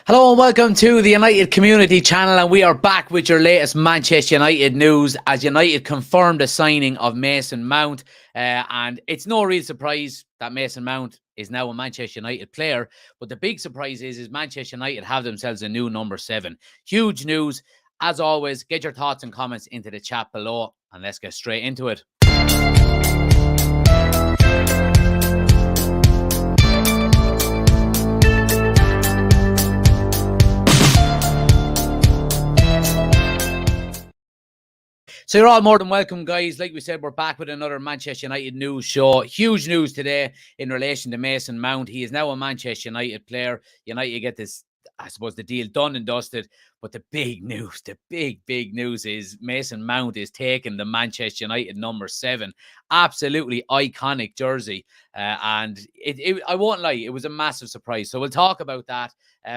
Hello and welcome to the United Community Channel, and we are back with your latest Manchester United news as United confirmed the signing of Mason Mount, and it's no real surprise that Mason Mount is now a Manchester United player, but the big surprise is Manchester United have themselves a new number 7. Huge news. As always, get your thoughts and comments into the chat below, and let's get straight into it. So you're all more than welcome, guys. Like we said, we're back with another Manchester United news show. Huge news today in relation to Mason Mount. He is now a Manchester United player. United get this, I suppose, the deal done and dusted. But the big news, the big news is Mason Mount is taking the Manchester United number 7. Absolutely iconic jersey. And I won't lie, it was a massive surprise. So we'll talk about that.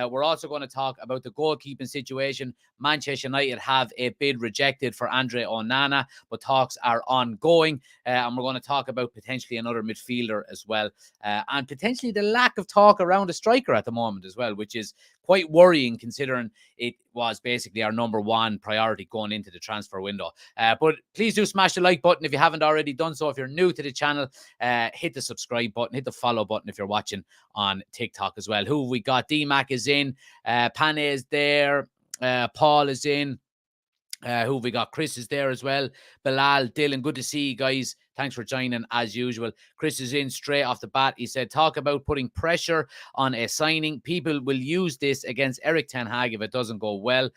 We're also going to talk about the goalkeeping situation. Manchester United have a bid rejected for Andre Onana, but talks are ongoing. And we're going to talk about potentially another midfielder as well. And potentially the lack of talk around a striker at the moment as well, which is quite worrying considering it was basically our number 1 priority going into the transfer window. But please do smash the like button if you haven't already done so. If you're new to the channel, hit the subscribe button, hit the follow button if you're watching on TikTok as well. Who have we got? D-Mac is in, Pane is there, Paul is in. Who have we got? Chris is there as well. Bilal, Dylan, good to see you guys. Thanks for joining as usual. Chris is in straight off the bat. He said, talk about putting pressure on a signing. People will use this against Erik ten Hag if it doesn't go well.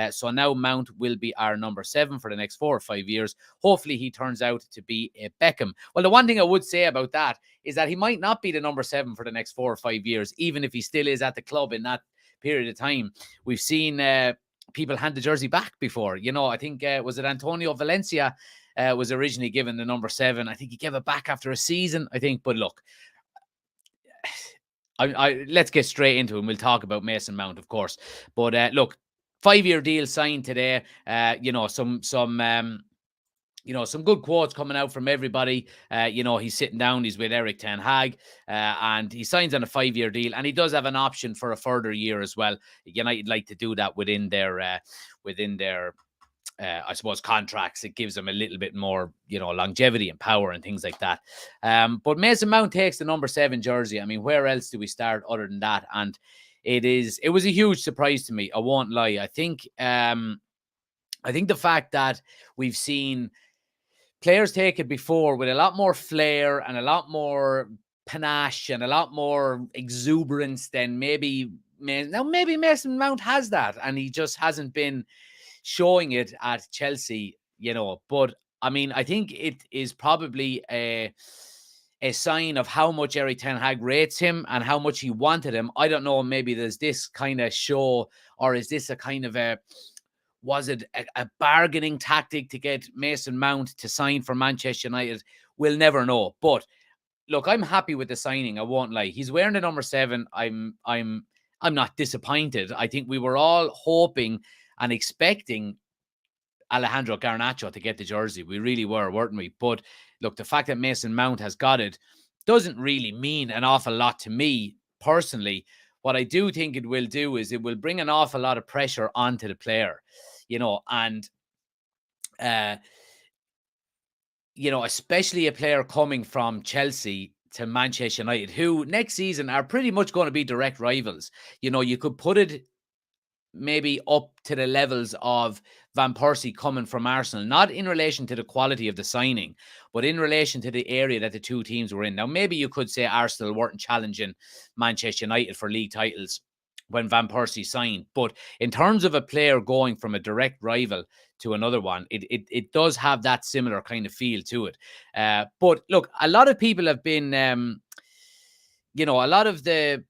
So now Mount will be our number 7 for the next 4 or 5 years. Hopefully he turns out to be a Beckham. Well, the one thing I would say about that is that he might not be the number 7 for the next 4 or 5 years, even if he still is at the club in that period of time. We've seen people hand the jersey back before. You know, I think, was it Antonio Valencia was originally given the number 7. I think he gave it back after a season, I think. But look, let's get straight into it. We'll talk about Mason Mount, of course. But look, 5-year deal signed today. Some good quotes coming out from everybody. He's sitting down, he's with Erik ten Hag, and he signs on a 5-year deal, and he does have an option for a further year as well. United like to do that within their I suppose, contracts. It gives them a little bit more, longevity and power and things like that. But Mason Mount takes the number 7 jersey. I mean, where else do we start other than that? And it was a huge surprise to me. I won't lie. I think the fact that we've seen players take it before with a lot more flair and a lot more panache and a lot more exuberance than maybe Mason Mount has that, and he just hasn't been showing it at Chelsea, But I mean, I think it is probably a sign of how much Erik ten Hag rates him and how much he wanted him. I don't know, maybe there's this kind of show, or is this a kind of was it a bargaining tactic to get Mason Mount to sign for Manchester United? We'll never know. But look, I'm happy with the signing. I won't lie. He's wearing the number 7. I'm not disappointed. I think we were all hoping and expecting Alejandro Garnacho to get the jersey. We really were, weren't we? But look, the fact that Mason Mount has got it doesn't really mean an awful lot to me personally. What I do think it will do is it will bring an awful lot of pressure onto the player, and especially a player coming from Chelsea to Manchester United, who next season are pretty much going to be direct rivals. You could put it maybe up to the levels of Van Persie coming from Arsenal, not in relation to the quality of the signing, but in relation to the area that the two teams were in. Now, maybe you could say Arsenal weren't challenging Manchester United for league titles when Van Persie signed, but in terms of a player going from a direct rival to another one, it does have that similar kind of feel to it. But look, a lot of people have been, a lot of the,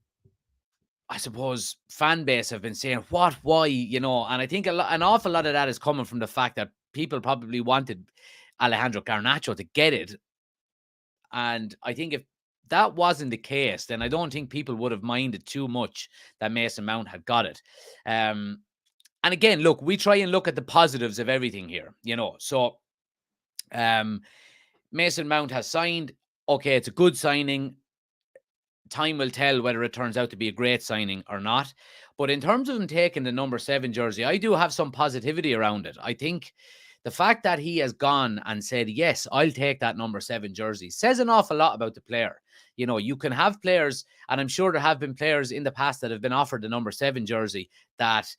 I suppose, fan base have been saying, why, and I think an awful lot of that is coming from the fact that people probably wanted Alejandro Garnacho to get it. And I think if that wasn't the case, then I don't think people would have minded too much that Mason Mount had got it. And again, look, we try and look at the positives of everything here, So Mason Mount has signed. Okay, it's a good signing. time will tell whether it turns out to be a great signing or not. But in terms of him taking the number 7 jersey, I do have some positivity around it. I think the fact that he has gone and said, yes, I'll take that number 7 jersey says an awful lot about the player. You can have players, and I'm sure there have been players in the past that have been offered the number 7 jersey that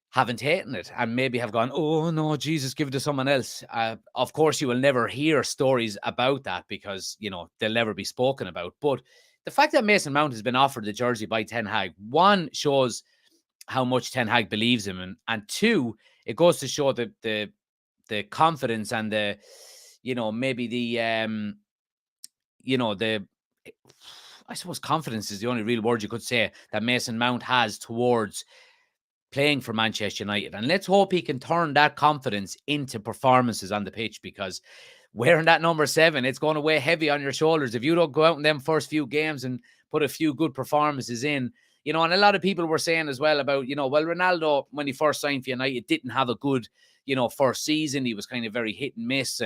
haven't taken it and maybe have gone, oh no, Jesus, give it to someone else. Of course, you will never hear stories about that because, they'll never be spoken about. But the fact that Mason Mount has been offered the jersey by Ten Hag, one, shows how much Ten Hag believes him, and two, it goes to show the confidence and the, maybe the, the, I suppose confidence is the only real word you could say that Mason Mount has towards playing for Manchester United. And let's hope he can turn that confidence into performances on the pitch, because wearing that number 7, it's going to weigh heavy on your shoulders. If you don't go out in them first few games and put a few good performances in, and a lot of people were saying as well about, well, Ronaldo, when he first signed for United, didn't have a good, first season. He was kind of very hit and miss.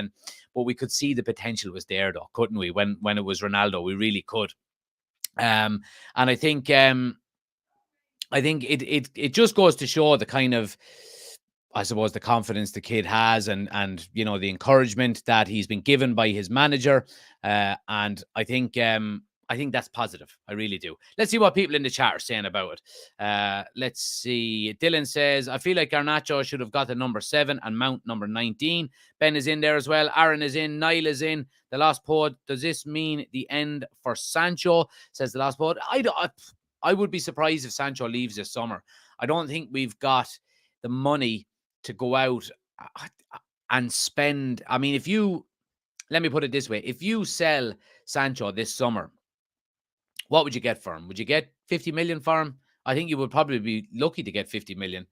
But we could see the potential was there though, couldn't we? When it was Ronaldo, we really could. And I think it just goes to show the kind of, I suppose, the confidence the kid has, and the encouragement that he's been given by his manager. And I think that's positive. I really do. Let's see what people in the chat are saying about it. Let's see. Dylan says, I feel like Garnacho should have got the number 7 and Mount number 19. Ben is in there as well. Aaron is in. Niall is in. The last pod. Does this mean the end for Sancho? Says the last pod. I would be surprised if Sancho leaves this summer. I don't think we've got the money to go out and spend. I mean, let me put it this way. If you sell Sancho this summer, what would you get for him? Would you get 50 million for him? I think you would probably be lucky to get 50 million.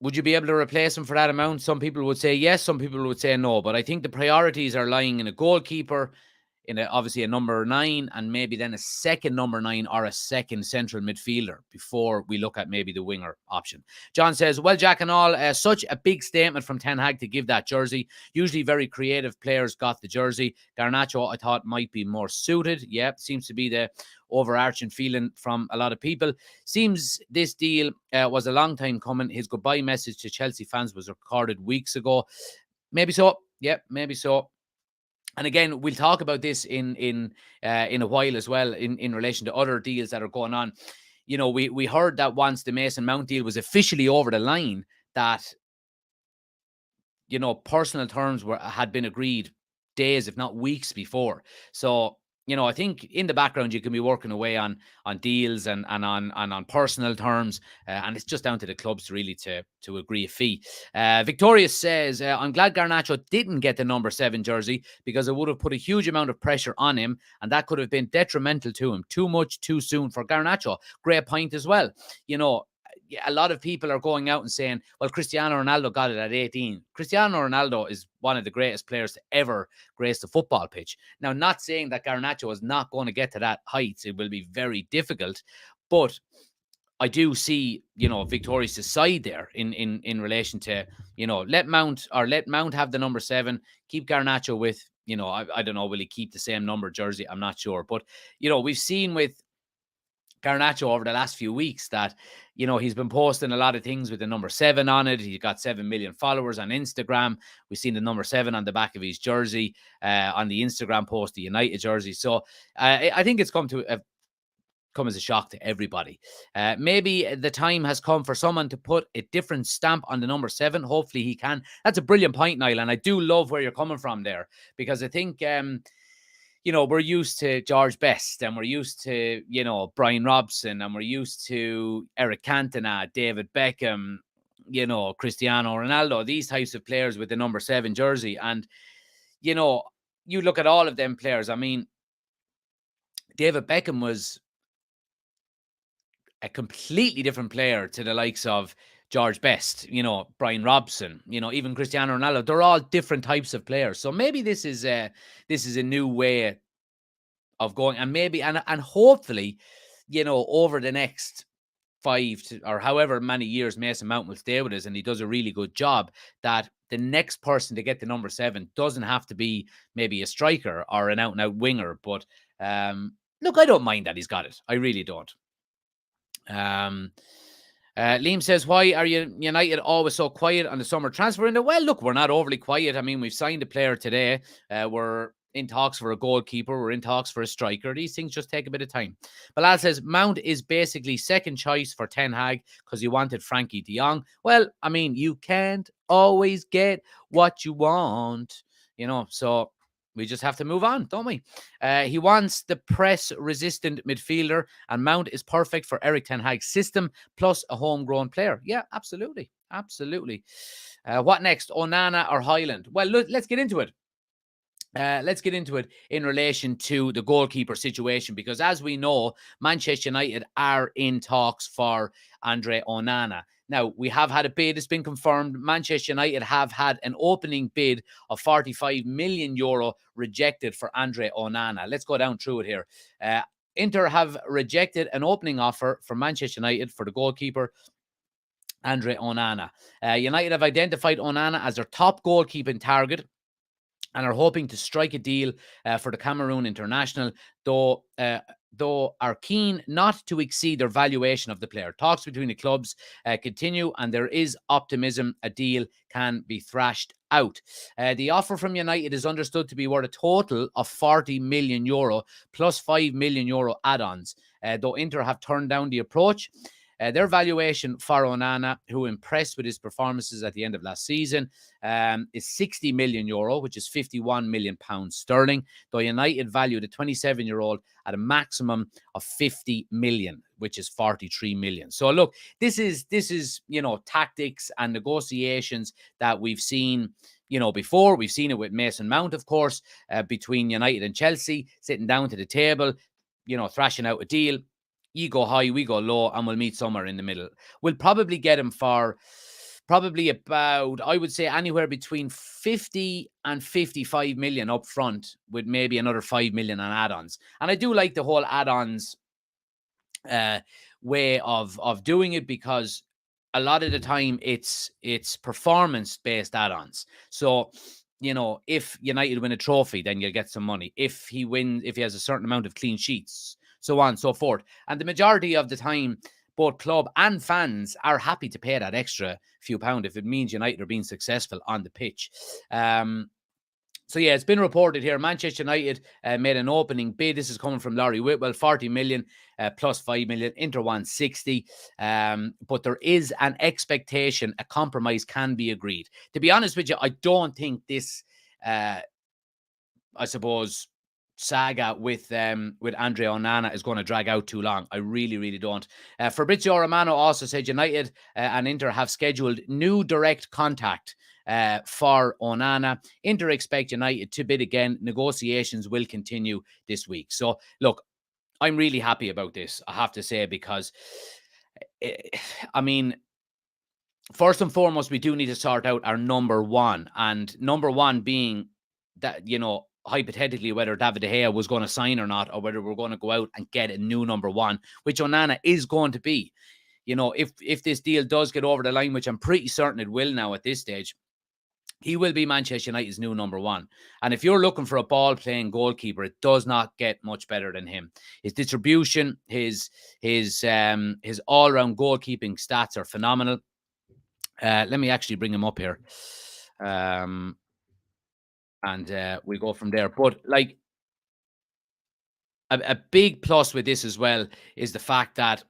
Would you be able to replace him for that amount? Some people would say yes, some people would say no. But I think the priorities are lying in a goalkeeper, obviously a number 9, and maybe then a second number 9 or a second central midfielder before we look at maybe the winger option. John says, well, Jack and all, such a big statement from Ten Hag to give that jersey. Usually very creative players got the jersey. Garnacho, I thought, might be more suited. Yeah, seems to be the overarching feeling from a lot of people. Seems this deal was a long time coming. His goodbye message to Chelsea fans was recorded weeks ago. Maybe so. Yeah, maybe so. And again, we'll talk about this in a while as well in relation to other deals that are going on. We heard that once the Mason Mount deal was officially over the line, that personal terms had been agreed days, if not weeks before. So I think in the background you can be working away on deals and on personal terms, and it's just down to the clubs to really to agree a fee. Victoria says, I'm glad Garnacho didn't get the number 7 jersey, because it would have put a huge amount of pressure on him, and that could have been detrimental to him. Too much too soon for Garnacho. Great point as well. A lot of people are going out and saying, well, Cristiano Ronaldo got it at 18. Cristiano Ronaldo is one of the greatest players to ever grace the football pitch. Now, not saying that Garnacho is not going to get to that height. It will be very difficult. But I do see, Victoria's side there in relation to, let Mount have the number 7, keep Garnacho with, I don't know, will he keep the same number jersey? I'm not sure. But, we've seen with Garnacho over the last few weeks that, he's been posting a lot of things with the number 7 on it. He's got 7 million followers on Instagram. We've seen the number 7 on the back of his jersey, on the Instagram post, the United jersey. So I think it's come as a shock to everybody. Maybe the time has come for someone to put a different stamp on the number 7. Hopefully he can. That's a brilliant point, Niall, and I do love where you're coming from there, because I think we're used to George Best, and we're used to, Brian Robson, and we're used to Eric Cantona, David Beckham, Cristiano Ronaldo, these types of players with the number 7 jersey. And, you look at all of them players. I mean, David Beckham was a completely different player to the likes of George Best, Brian Robson, even Cristiano Ronaldo. They're all different types of players. So maybe this is a new way of going, and maybe and hopefully, over the next 5 to or however many years Mason Mount will stay with us, and he does a really good job, that the next person to get the number 7 doesn't have to be maybe a striker or an out-and-out winger, but Look, I don't mind that he's got it. I really don't. Um, Liam says, why are you United always so quiet on the summer transfer window? Well, look, we're not overly quiet. I mean, we've signed a player today. We're in talks for a goalkeeper. We're in talks for a striker. These things just take a bit of time. Bilal says, Mount is basically second choice for Ten Hag because you wanted Frankie de Jong. Well, I mean, you can't always get what you want, so we just have to move on, don't we? He wants the press-resistant midfielder, and Mount is perfect for Eric Ten Hag's system, plus a homegrown player. Yeah, absolutely. Absolutely. What next? Onana or Highland? Well, let's get into it. Let's get into it in relation to the goalkeeper situation, because as we know, Manchester United are in talks for Andre Onana. Now, we have had a bid. It's been confirmed. Manchester United have had an opening bid of 45 million euro rejected for Andre Onana. Let's go down through it here. Inter have rejected an opening offer for Manchester United for the goalkeeper, Andre Onana. United have identified Onana as their top goalkeeping target and are hoping to strike a deal for the Cameroon international, though are keen not to exceed their valuation of the player. Talks between the clubs continue, and there is optimism a deal can be thrashed out. The offer from United is understood to be worth a total of 40 million euro plus 5 million euro add-ons, though Inter have turned down the approach. Their valuation for Onana, who impressed with his performances at the end of last season, is 60 million euro, which is 51 million pounds sterling, though United valued a 27-year-old at a maximum of 50 million, which is 43 million. So look, this is tactics and negotiations that we've seen before. We've seen it with Mason Mount, of course, between United and Chelsea, sitting down to the table, thrashing out a deal. You go high, we go low, and we'll meet somewhere in the middle. We'll probably get him for probably about, I would say, anywhere between 50 and 55 million up front, with maybe another 5 million on add-ons. And I do like the whole add-ons way of doing it, because a lot of the time it's performance-based add-ons. So, if United win a trophy, then you'll get some money. If he has a certain amount of clean sheets, so on and so forth. And the majority of the time, both club and fans are happy to pay that extra few pound if it means United are being successful on the pitch. So yeah, it's been reported here. Manchester United made an opening bid. This is coming from Laurie Whitwell, 40 million plus 5 million. Inter 160. But there is an expectation a compromise can be agreed. To be honest with you, I don't think this, I suppose, saga with Andre Onana is going to drag out too long. I really, really don't. Fabrizio Romano also said United and Inter have scheduled new direct contact for Onana. Inter expect United to bid again. Negotiations will continue this week. So, look, I'm really happy about this, I have to say, because, I mean, first and foremost, we do need to sort out our number one. And number one being that, hypothetically, whether David De Gea was going to sign or not, or whether we're going to go out and get a new number one, which Onana is going to be. If this deal does get over the line, which I'm pretty certain it will now at this stage, he will be Manchester United's new number one. And if you're looking for a ball-playing goalkeeper, it does not get much better than him. His distribution, his all-round goalkeeping stats are phenomenal. Let me actually bring him up here. And we go from there. But like, a big plus with this as well is the fact that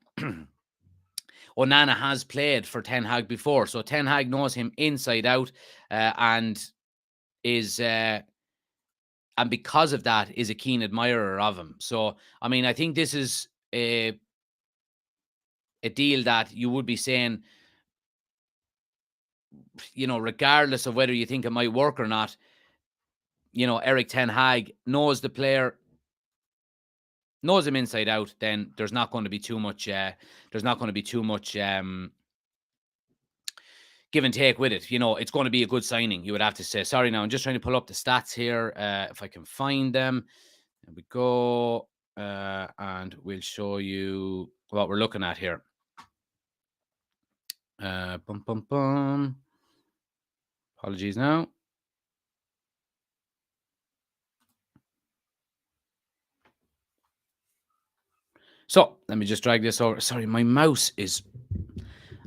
Onana has played for Ten Hag before. So Ten Hag knows him inside out, and is and because of that is a keen admirer of him. So, I mean, I think this is a deal that you would be saying, regardless of whether you think it might work or not, Eric Ten Hag knows the player, knows him inside out, then there's not going to be too much give and take with it. It's going to be a good signing, you would have to say. Sorry, now I'm just trying to pull up the stats here, if I can find them. There we go. And we'll show you what we're looking at here. Bum, bum, bum. Apologies now. So let me just drag this over. Sorry, my mouse is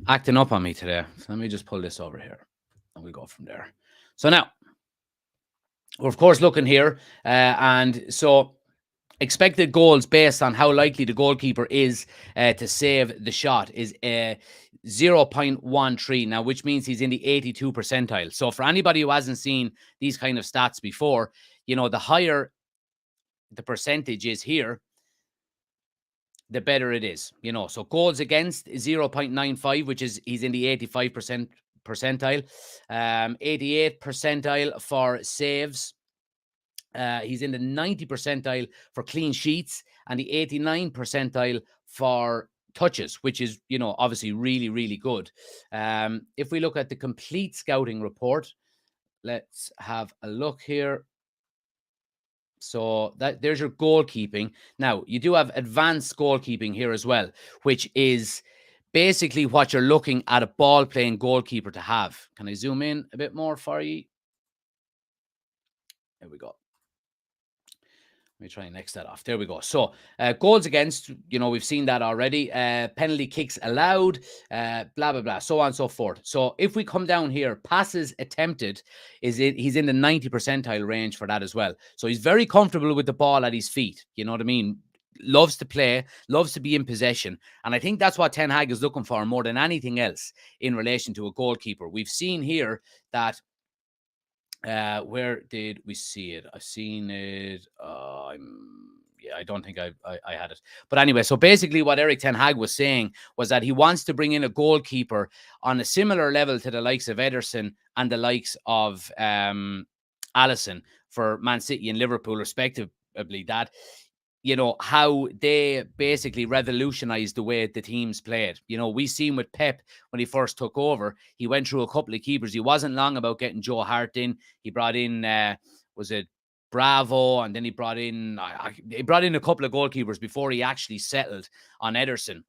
acting up on me today. So let me just pull this over here and we'll go from there. So now we're of course looking here, and so expected goals based on how likely the goalkeeper is to save the shot is 0.13 now, which means he's in the 82 percentile. So for anybody who hasn't seen these kind of stats before, the higher the percentage is here, the better it is. So goals against is 0.95, which is he's in the 85% percentile. 88 percentile for saves. He's in the 90 percentile for clean sheets and the 89 percentile for touches, which is, obviously really, really good. If we look at the complete scouting report, let's have a look here. So there's your goalkeeping. Now, you do have advanced goalkeeping here as well, which is basically what you're looking at a ball-playing goalkeeper to have. Can I zoom in a bit more for you? There we go. Let me try and next that off. There we go. So goals against, we've seen that already. Penalty kicks allowed, blah, blah, blah, so on and so forth. So if we come down here, passes attempted, he's in the 90 percentile range for that as well. So he's very comfortable with the ball at his feet. You know what I mean? Loves to play, loves to be in possession. And I think that's what Ten Hag is looking for more than anything else in relation to a goalkeeper. We've seen here that where did we see it? I've seen it. I don't think I had it. But anyway, so basically what Eric Ten Hag was saying was that he wants to bring in a goalkeeper on a similar level to the likes of Ederson and the likes of Alisson for Man City and Liverpool, respectively, that how they basically revolutionized the way the teams played. We seen with Pep when he first took over, he went through a couple of keepers. He wasn't long about getting Joe Hart in. He brought in, was it Bravo? And then he brought in a couple of goalkeepers before he actually settled on Ederson.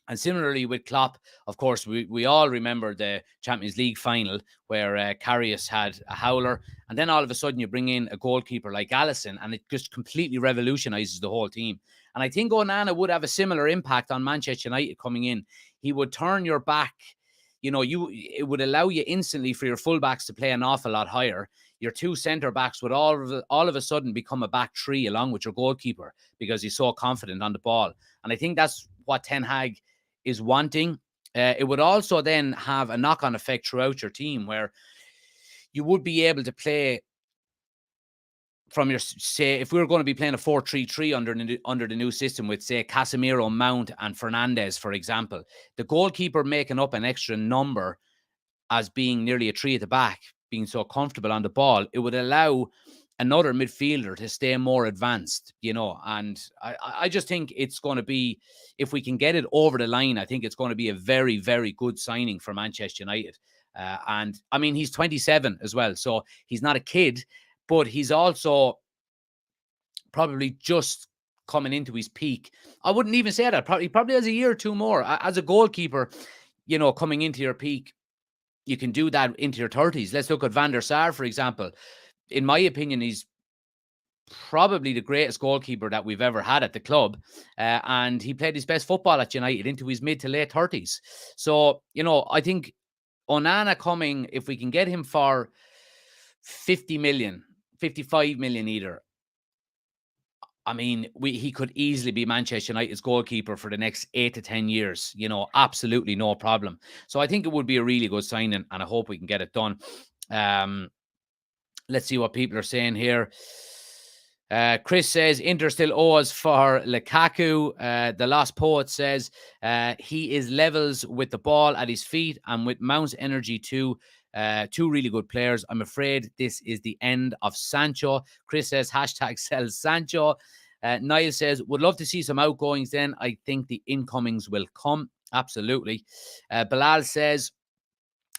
And similarly with Klopp, of course, we all remember the Champions League final where Karius had a howler. And then all of a sudden you bring in a goalkeeper like Alisson and it just completely revolutionizes the whole team. And I think Onana would have a similar impact on Manchester United coming in. He would turn your back. It would allow you instantly for your fullbacks to play an awful lot higher. Your two centre backs would all of a sudden become a back three along with your goalkeeper because he's so confident on the ball. And I think that's what Ten Hag is wanting. It would also then have a knock-on effect throughout your team where you would be able to play from your, say, if we were going to be playing a 4-3-3 under the new system with, say, Casemiro, Mount and Fernandes, for example, the goalkeeper making up an extra number as being nearly a three at the back, being so comfortable on the ball, it would allow another midfielder to stay more advanced, and I just think it's going to be, if we can get it over the line, I think it's going to be a very, very good signing for Manchester United. And I mean, he's 27 as well, so he's not a kid, but he's also probably just coming into his peak. I wouldn't even say that. Probably has a year or two more as a goalkeeper, coming into your peak. You can do that into your 30s. Let's look at Van der Sar, for example. In my opinion, he's probably the greatest goalkeeper that we've ever had at the club. And he played his best football at United into his mid to late 30s. So, I think Onana coming, if we can get him for 50 million, 55 million either, I mean, he could easily be Manchester United's goalkeeper for the next 8 to 10 years, absolutely no problem. So I think it would be a really good signing and I hope we can get it done. Let's see what people are saying here. Chris says Inter still owe us for Lukaku. The Lost Poet says he is levels with the ball at his feet and with Mount's energy too. Two really good players. I'm afraid this is the end of Sancho. Chris says hashtag sell Sancho. Niall says would love to see some outgoings then. I think the incomings will come. Absolutely. Bilal says,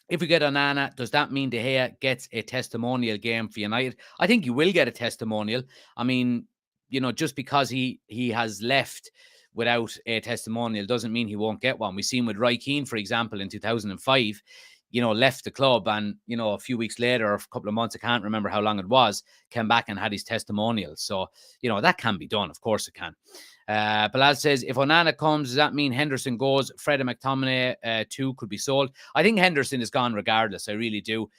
if we get Onana, does that mean De Gea gets a testimonial game for United? I think you will get a testimonial. I mean, just because he has left without a testimonial doesn't mean he won't get one. We've seen with Roy Keane, for example, in 2005, left the club and, a few weeks later or a couple of months, I can't remember how long it was, came back and had his testimonial. So, that can be done. Of course it can. Balaz says, if Onana comes, does that mean Henderson goes? Fred and McTominay too could be sold. I think Henderson is gone regardless. I really do.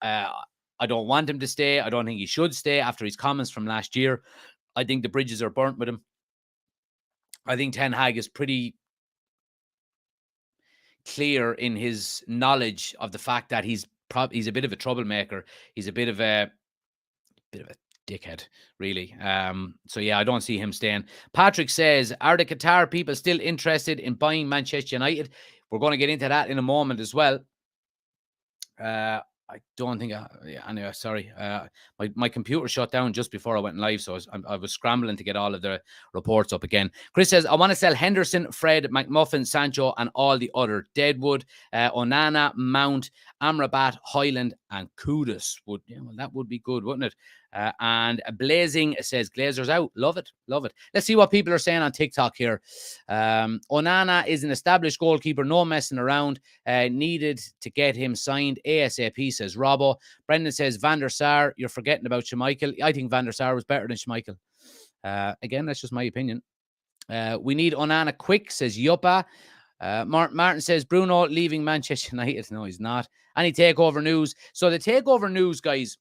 I don't want him to stay. I don't think he should stay after his comments from last year. I think the bridges are burnt with him. I think Ten Hag is pretty clear in his knowledge of the fact that he's a bit of a troublemaker. He's a bit of a dickhead, really. So yeah, I don't see him staying. Patrick says, are the Qatar people still interested in buying Manchester United? We're going to get into that in a moment as well. I don't think. Yeah, anyway, sorry. My computer shut down just before I went live, so I was scrambling to get all of the reports up again. Chris says, I want to sell Henderson, Fred, McMuffin, Sancho, and all the other Deadwood, Onana, Mount, Amrabat, Highland, and Kudus. That would be good, wouldn't it? And Blazing says, Glazers out. Love it. Love it. Let's see what people are saying on TikTok here. Onana is an established goalkeeper, no messing around. Needed to get him signed ASAP, says Robbo. Brendan says, Van der Sar, you're forgetting about Schmeichel. I think Van der Sar was better than Schmeichel. Again, that's just my opinion. We need Onana quick, says Yuppa. Martin says, Bruno leaving Manchester United. No, he's not. Any takeover news? So the takeover news, guys,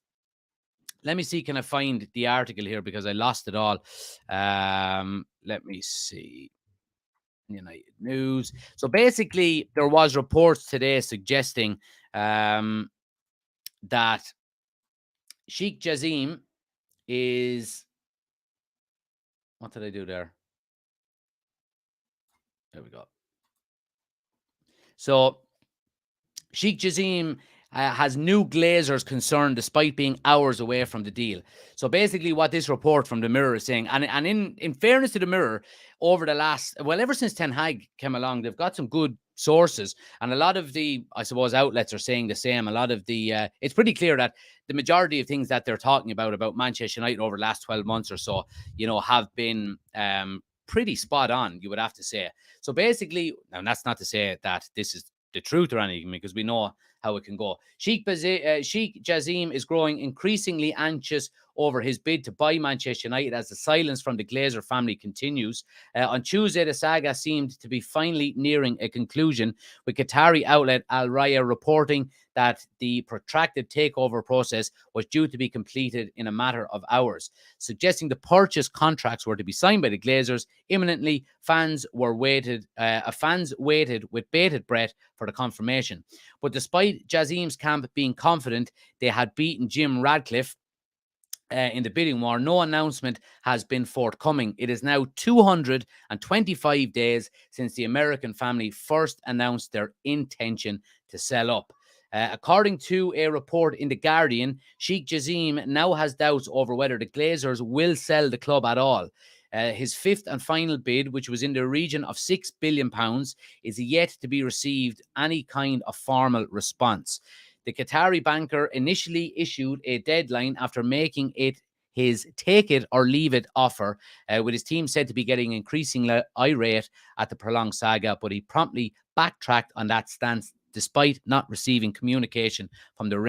let me see. Can I find the article here because I lost it all? Let me see. United news. So basically, there was reports today suggesting that Sheikh Jazim is. What did I do there? There we go. So Sheikh Jazim has new Glazers concerned despite being hours away from the deal. So basically what this report from the Mirror is saying, and in fairness to the Mirror, over the last, ever since Ten Hag came along, they've got some good sources. And a lot of the, I suppose, outlets are saying the same. A lot of the, it's pretty clear that the majority of things that they're talking about Manchester United over the last 12 months or so, have been pretty spot on, you would have to say. So basically, and that's not to say that this is the truth or anything, because we know how it can go. Sheikh Jazim is growing increasingly anxious over his bid to buy Manchester United as the silence from the Glazer family continues. On Tuesday, the saga seemed to be finally nearing a conclusion, with Qatari outlet Al Raya reporting that the protracted takeover process was due to be completed in a matter of hours, suggesting the purchase contracts were to be signed by the Glazers imminently. Fans waited with bated breath for the confirmation. But despite Jazim's camp being confident they had beaten Jim Radcliffe in the bidding war, no announcement has been forthcoming. It is now 225 days since the American family first announced their intention to sell up. According to a report in The Guardian, Sheikh Jazim now has doubts over whether the Glazers will sell the club at all. His fifth and final bid, which was in the region of £6 billion, is yet to be received any kind of formal response. The Qatari banker initially issued a deadline after making it his take it or leave it offer, with his team said to be getting increasingly irate at the prolonged saga, but he promptly backtracked on that stance despite not receiving communication from the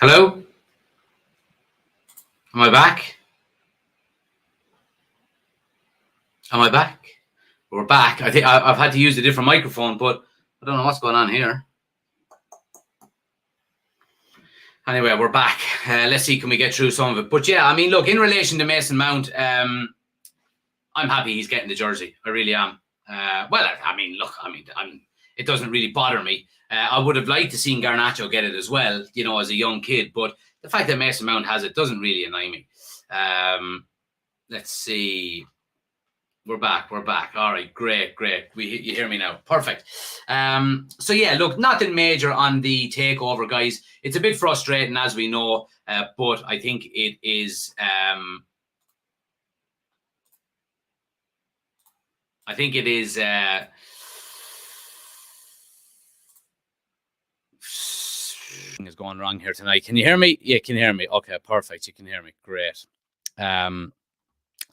Hello? Am I back? Am I back? We're back. I think I've had to use a different microphone, but I don't know what's going on here. Anyway, we're back. Let's see, can we get through some of it? But yeah, I mean, look, in relation to Mason Mount, I'm happy he's getting the jersey. I really am. Well, I mean, look, it doesn't really bother me. I would have liked to seen Garnacho get it as well, you know, as a young kid. But the fact that Mason Mount has it doesn't really annoy me. Let's see. We're back. We're back. All right. Great. Great. You hear me now. Perfect. So yeah, look, nothing major on the takeover, guys. It's a bit frustrating, as we know, but I think it is. I think it is. Is going wrong here tonight. Can you hear me? Yeah, can you hear me? Okay, perfect. You can hear me. Great.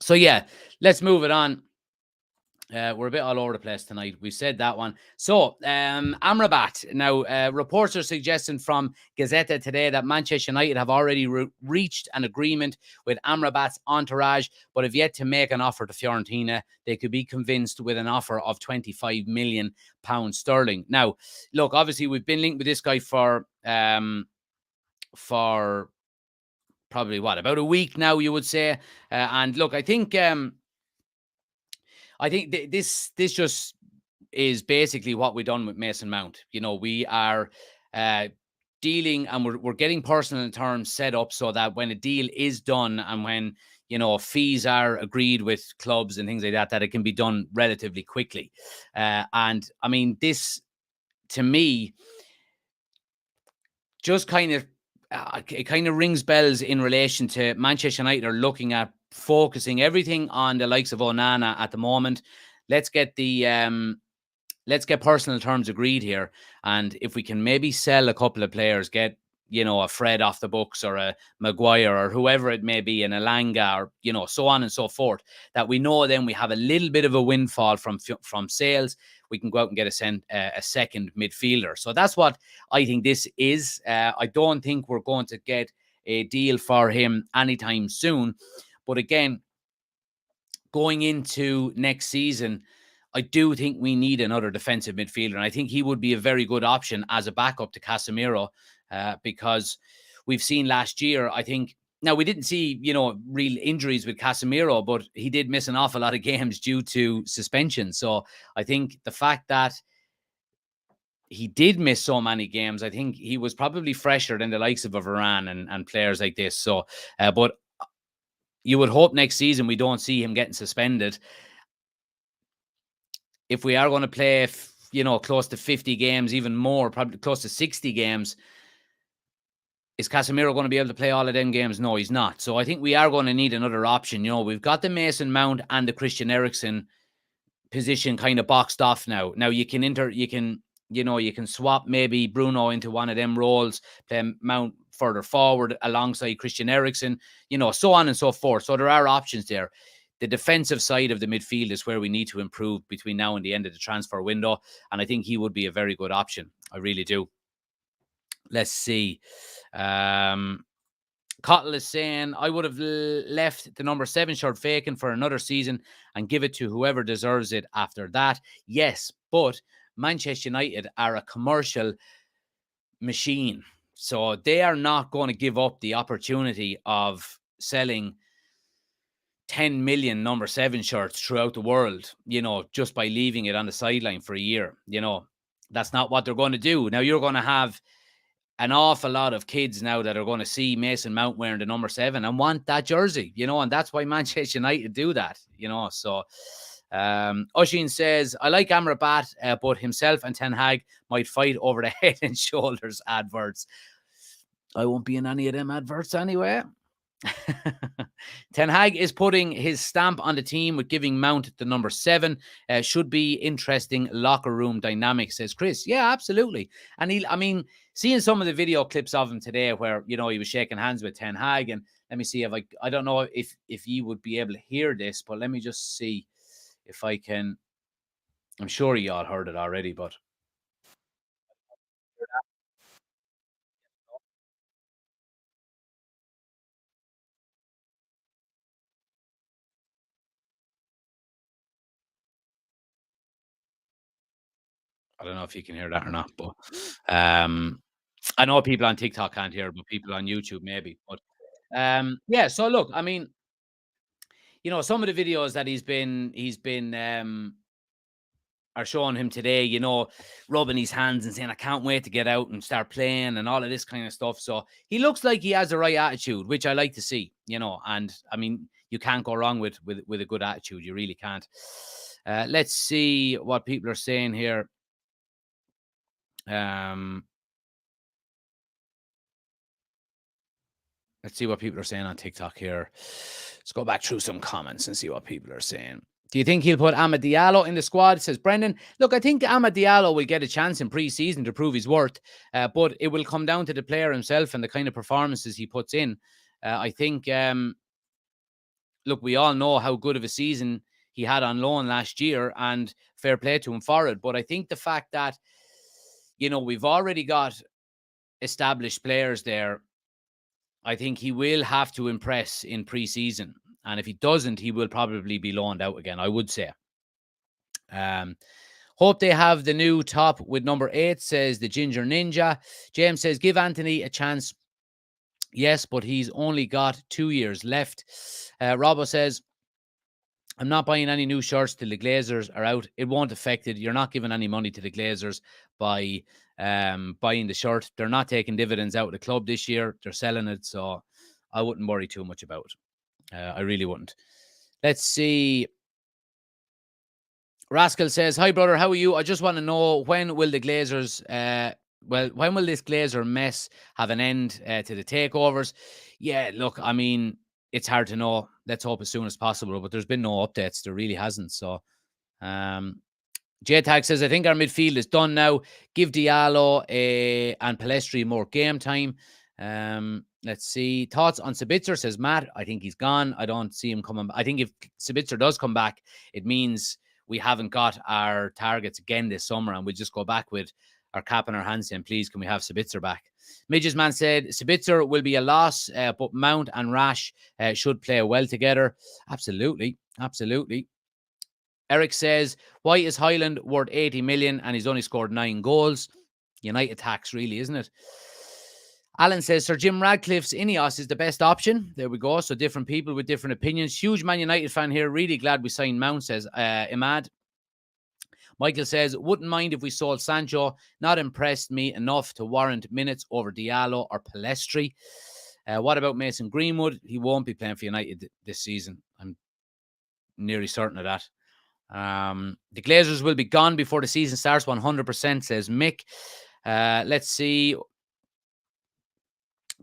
So yeah, let's move it on. We're a bit all over the place tonight. We said that one. So, Amrabat. Now, reports are suggesting from Gazzetta today that Manchester United have already reached an agreement with Amrabat's entourage, but have yet to make an offer to Fiorentina. They could be convinced with an offer of £25 million sterling. Now, look, obviously, we've been linked with this guy for probably about a week now, you would say. And look, I think this just is basically what we've done with Mason Mount. You know, we are dealing and we're getting personal terms set up so that when a deal is done and when, you know, fees are agreed with clubs and things like that, that it can be done relatively quickly. And I mean, this to me just kind of it kind of rings bells in relation to Manchester United are looking at focusing everything on the likes of Onana at the moment. Let's get personal terms agreed here. And if we can maybe sell a couple of players, get, you know, a Fred off the books or a Maguire or whoever it may be, an Elanga or, you know, so on and so forth, that we know then we have a little bit of a windfall from sales. We can go out and get a second midfielder. So that's what I think this is. I don't think we're going to get a deal for him anytime soon. But again, going into next season, I do think we need another defensive midfielder. And I think he would be a very good option as a backup to Casemiro because we've seen last year, I think, now we didn't see, you know, real injuries with Casemiro, but he did miss an awful lot of games due to suspension. So I think the fact that he did miss so many games, I think he was probably fresher than the likes of a Varane and players like this. So, but you would hope next season we don't see him getting suspended. If we are going to play, you know, close to 50 games, even more, probably close to 60 games, is Casemiro going to be able to play all of them games? No, he's not. So I think we are going to need another option. You know, we've got the Mason Mount and the Christian Eriksen position kind of boxed off now. Now you can swap maybe Bruno into one of them roles, play Mount further forward alongside Christian Eriksen, you know, so on and so forth. So there are options there. The defensive side of the midfield is where we need to improve between now and the end of the transfer window. And I think he would be a very good option. I really do. Let's see. Cottle is saying, I would have left the number 7 shirt vacant for another season and give it to whoever deserves it after that. Yes, but Manchester United are a commercial machine. So they are not going to give up the opportunity of selling 10 million number 7 shirts throughout the world, you know, just by leaving it on the sideline for a year. You know, that's not what they're going to do. Now you're going to have an awful lot of kids now that are going to see Mason Mount wearing the number 7 and want that jersey, you know, and that's why Manchester United do that, you know. So Oshin says, I like Amrabat, but himself and Ten Hag might fight over the Head and Shoulders adverts. I won't be in any of them adverts anyway. Ten Hag is putting his stamp on the team with giving Mount the number 7. Should be interesting locker room dynamic, says Chris. Yeah, absolutely. And seeing some of the video clips of him today where, you know, he was shaking hands with Ten Hag, and let me see if I don't know if you would be able to hear this, but let me just see if I can. I'm sure you all heard it already, but I don't know if you can hear that or not, but I know people on TikTok can't hear, but people on YouTube maybe. But yeah. So look, I mean, some of the videos that he's been are showing him today, rubbing his hands and saying, I can't wait to get out and start playing and all of this kind of stuff. So he looks like he has the right attitude, which I like to see, and I mean, you can't go wrong with a good attitude. You really can't. Let's see what people are saying here. Let's see what people are saying on TikTok here. Let's go back through some comments and see what people are saying. Do you think he'll put Amad Diallo in the squad? Says Brendan. Look, I think Amad Diallo will get a chance in pre-season to prove his worth, but it will come down to the player himself and the kind of performances he puts in. I think, look, we all know how good of a season he had on loan last year, and fair play to him for it. But I think the fact that, we've already got established players there, I think he will have to impress in pre-season. And if he doesn't, he will probably be loaned out again, I would say. Hope they have the new top with number 8, says the Ginger Ninja. James says, give Anthony a chance. Yes, but he's only got 2 years left. Robbo says, I'm not buying any new shirts till the Glazers are out. It won't affect it. You're not giving any money to the Glazers by buying the shirt. They're not taking dividends out of the club this year. They're selling it. So I wouldn't worry too much about it. I really wouldn't. Let's see. Rascal says, hi, brother. How are you? I just want to know, when will the Glazers, when will this Glazer mess have an end to the takeovers? Yeah, look, I mean, it's hard to know. Let's hope as soon as possible, but there's been no updates. There really hasn't. So, J-Tag says, I think our midfield is done now. Give Diallo and Palestri more game time. Let's see. Thoughts on Sabitzer, says Matt. I think he's gone. I don't see him coming. I think if Sabitzer does come back, it means we haven't got our targets again this summer, and we'll just go back with our cap in our hands saying, please, can we have Sabitzer back? Midges Man said, Sabitzer will be a loss, but Mount and Rash should play well together. Absolutely. Absolutely. Eric says, why is Highland worth 80 million and he's only scored 9 goals? United tax, really, isn't it? Alan says, Sir Jim Radcliffe's Ineos is the best option. There we go. So different people with different opinions. Huge Man United fan here. Really glad we signed Mount, says Imad. Michael says, wouldn't mind if we sold Sancho. Not impressed me enough to warrant minutes over Diallo or Palestri. What about Mason Greenwood? He won't be playing for United this season. I'm nearly certain of that. The Glazers will be gone before the season starts, 100%, says Mick. Let's see.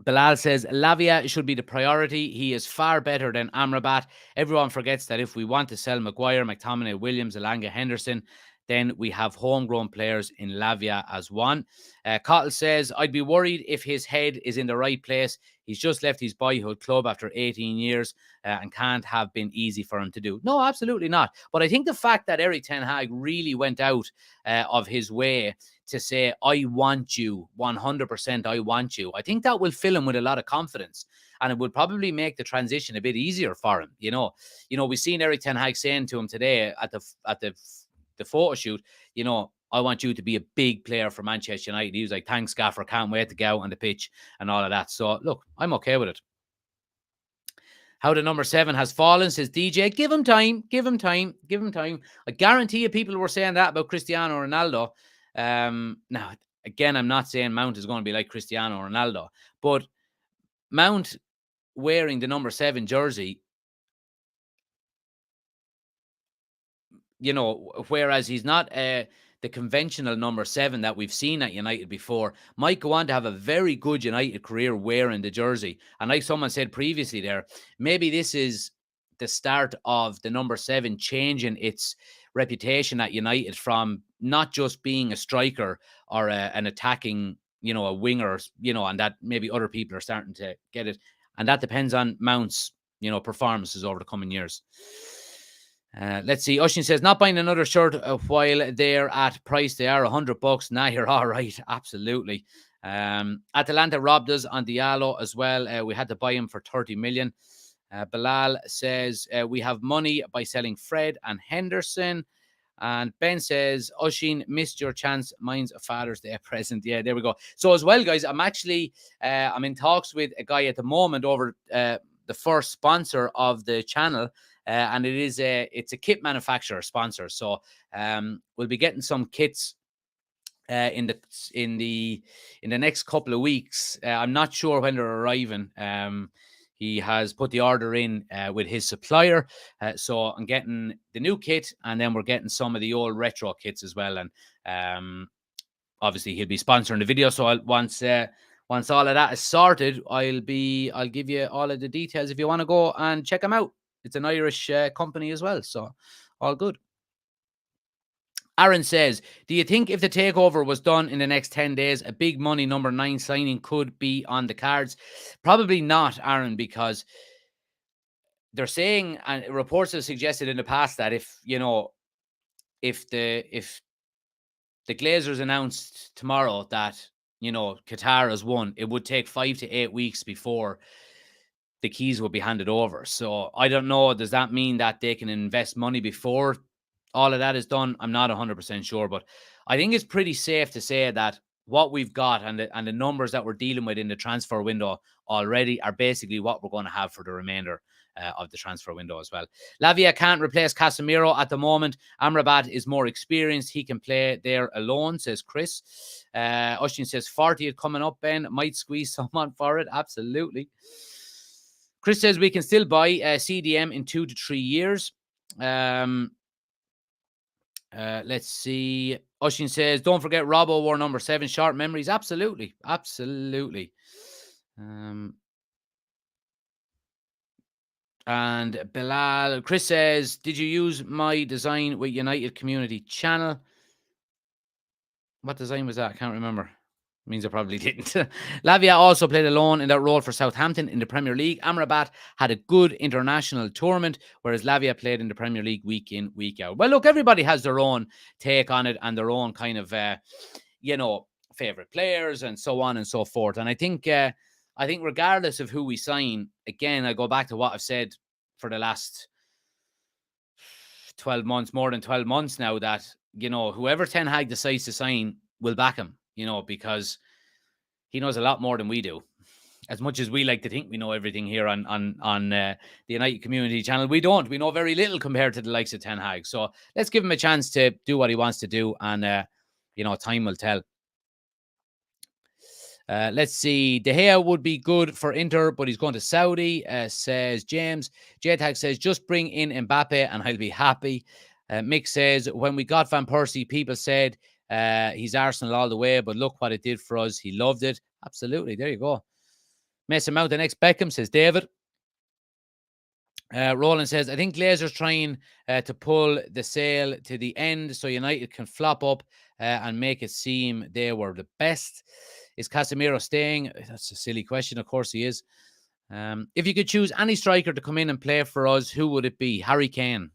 Bilal says, Lavia should be the priority. He is far better than Amrabat. Everyone forgets that if we want to sell Maguire, McTominay, Williams, Elanga, Henderson, then we have homegrown players in Lavia as one. Cottle says, I'd be worried if his head is in the right place. He's just left his boyhood club after 18 years and can't have been easy for him to do. No, absolutely not. But I think the fact that Erik ten Hag really went out of his way to say, I want you, 100% I want you, I think that will fill him with a lot of confidence. And it will probably make the transition a bit easier for him. We've seen Erik ten Hag saying to him today at the photo shoot, I want you to be a big player for Manchester United. He was like, thanks, Gaffer. Can't wait to go out on the pitch and all of that. So, look, I'm okay with it. How the number 7 has fallen, says DJ. Give him time. Give him time. Give him time. I guarantee you people were saying that about Cristiano Ronaldo. Now, again, I'm not saying Mount is going to be like Cristiano Ronaldo, but Mount wearing the number 7 jersey, whereas he's not the conventional number 7 that we've seen at United before, might go on to have a very good United career wearing the jersey. And like someone said previously there, maybe this is the start of the number 7 changing its reputation at United from not just being a striker or an attacking, a winger, and that maybe other people are starting to get it. And that depends on Mount's, performances over the coming years. Let's see. Ushin says, not buying another shirt while they're at price. They are $100. Nah, you're all right. Absolutely. Atalanta robbed us on Diallo as well. We had to buy him for 30 million. Bilal says, we have money by selling Fred and Henderson. And Ben says, Oshin, missed your chance. Mine's a Father's Day present. Yeah, there we go. So as well, guys, I'm actually, I'm in talks with a guy at the moment over the first sponsor of the channel. And it's a kit manufacturer sponsor. So we'll be getting some kits in the next couple of weeks. I'm not sure when they're arriving. He has put the order in with his supplier. So I'm getting the new kit, and then we're getting some of the old retro kits as well. And obviously he'll be sponsoring the video. So once all of that is sorted, I'll give you all of the details if you want to go and check them out. It's an Irish company as well, so all good. Aaron says, do you think if the takeover was done in the next 10 days, a big money number 9 signing could be on the cards? Probably not, Aaron, because they're saying, and reports have suggested in the past that if the Glazers announced tomorrow that, Qatar has won, it would take 5 to 8 weeks before the keys will be handed over. So I don't know. Does that mean that they can invest money before all of that is done? I'm not 100% sure, but I think it's pretty safe to say that what we've got and the numbers that we're dealing with in the transfer window already are basically what we're going to have for the remainder of the transfer window as well. Lavia can't replace Casemiro at the moment. Amrabat is more experienced. He can play there alone, says Chris. Oshin says 40th coming up, Ben. Might squeeze someone for it. Absolutely. Chris says we can still buy CDM in 2 to 3 years. Let's see. Oshin says, don't forget Robbo wore number 7. Sharp memories. Absolutely. Absolutely. And Bilal, Chris says, did you use my design with United Community Channel? What design was that? I can't remember. Means I probably didn't. Lavia also played alone in that role for Southampton in the Premier League. Amrabat had a good international tournament, whereas Lavia played in the Premier League week in, week out. Well, look, everybody has their own take on it and their own kind of, favorite players and so on and so forth. And I think regardless of who we sign, again, I go back to what I've said for the last 12 months, more than 12 months now, that, whoever Ten Hag decides to sign will back him. Because he knows a lot more than we do. As much as we like to think we know everything here on the United Community Channel, we don't. We know very little compared to the likes of Ten Hag. So let's give him a chance to do what he wants to do, and time will tell. Let's see. De Gea would be good for Inter, but he's going to Saudi, says James. J-Tag says, just bring in Mbappe and I'll be happy. Mick says, when we got Van Persie, people said, he's Arsenal all the way, but look what it did for us. He loved it. Absolutely. There you go. Mason Mount, the next Beckham, says David. Roland says, I think Glazer's trying to pull the sale to the end so United can flop up and make it seem they were the best. Is Casemiro staying? That's a silly question. Of course he is. If you could choose any striker to come in and play for us, who would it be? Harry Kane.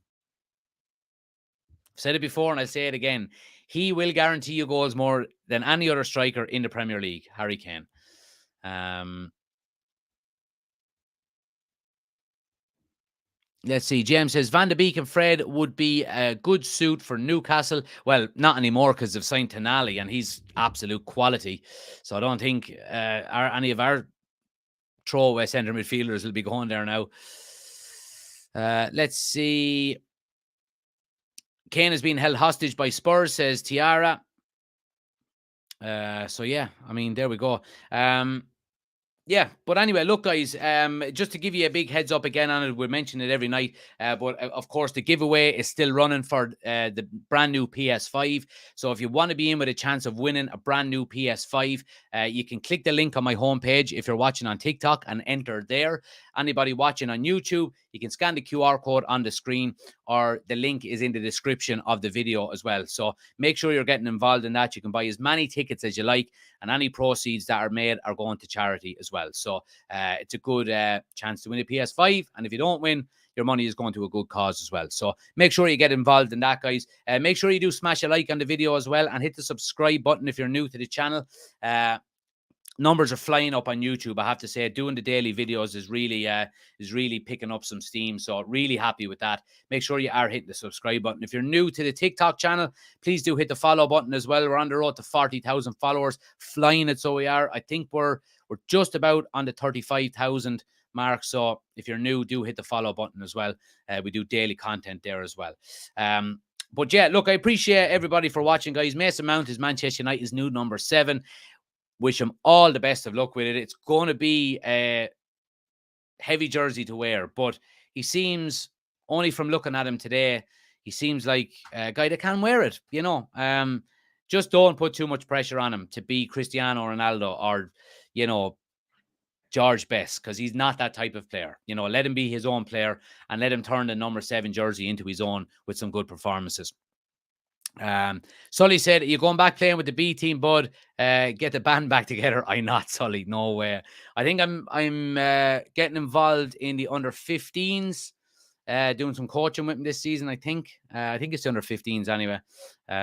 I've said it before and I'll say it again. He will guarantee you goals more than any other striker in the Premier League, Harry Kane. Let's see. James says, Van de Beek and Fred would be a good suit for Newcastle. Well, not anymore because they've signed Tonali and he's absolute quality. So I don't think any of our throwaway centre midfielders will be going there now. Let's see. Kane has been held hostage by Spurs, says Tiara. So yeah, I mean, there we go. Yeah, but anyway, look, guys, just to give you a big heads up again on it, we mention it every night, but of course, the giveaway is still running for the brand new PS5. So if you want to be in with a chance of winning a brand new PS5, you can click the link on my homepage if you're watching on TikTok and enter there. Anybody watching on YouTube, you can scan the QR code on the screen, or the link is in the description of the video as well. So make sure you're getting involved in that. You can buy as many tickets as you like, and any proceeds that are made are going to charity as well. So it's a good chance to win a PS5. And if you don't win, your money is going to a good cause as well. So make sure you get involved in that, guys. Make sure you do smash a like on the video as well, and hit the subscribe button if you're new to the channel. numbers are flying up on YouTube. I have to say, doing the daily videos is really picking up some steam. So really happy with that. Make sure you are hitting the subscribe button. If you're new to the TikTok channel, please do hit the follow button as well. We're on the road to 40,000 followers, flying it. So we are. I think we're just about on the 35,000 mark. So if you're new, do hit the follow button as well. We do daily content there as well. But yeah, look, I appreciate everybody for watching, guys. Mason Mount is Manchester United's new number 7. Wish him all the best of luck with it. It's going to be a heavy jersey to wear, but he seems, only from looking at him today, he seems like a guy that can wear it, you know. Just don't put too much pressure on him to be Cristiano Ronaldo or, you know, George Best, because he's not that type of player. You know, let him be his own player and let him turn the number 7 jersey into his own with some good performances. Sully said, "You're going back playing with the B team, bud. Get the band back together." I'm not, Sully. No way. I think I'm getting involved in the under 15s, doing some coaching with him this season. I think it's the under 15s anyway.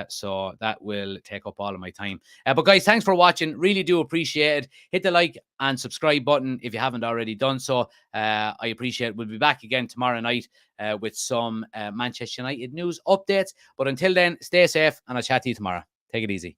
So that will take up all of my time. But guys, thanks for watching. Really do appreciate it. Hit the like and subscribe button if you haven't already done so. I appreciate it. We'll be back again tomorrow night with some Manchester United news updates. But until then, stay safe and I'll chat to you tomorrow. Take it easy.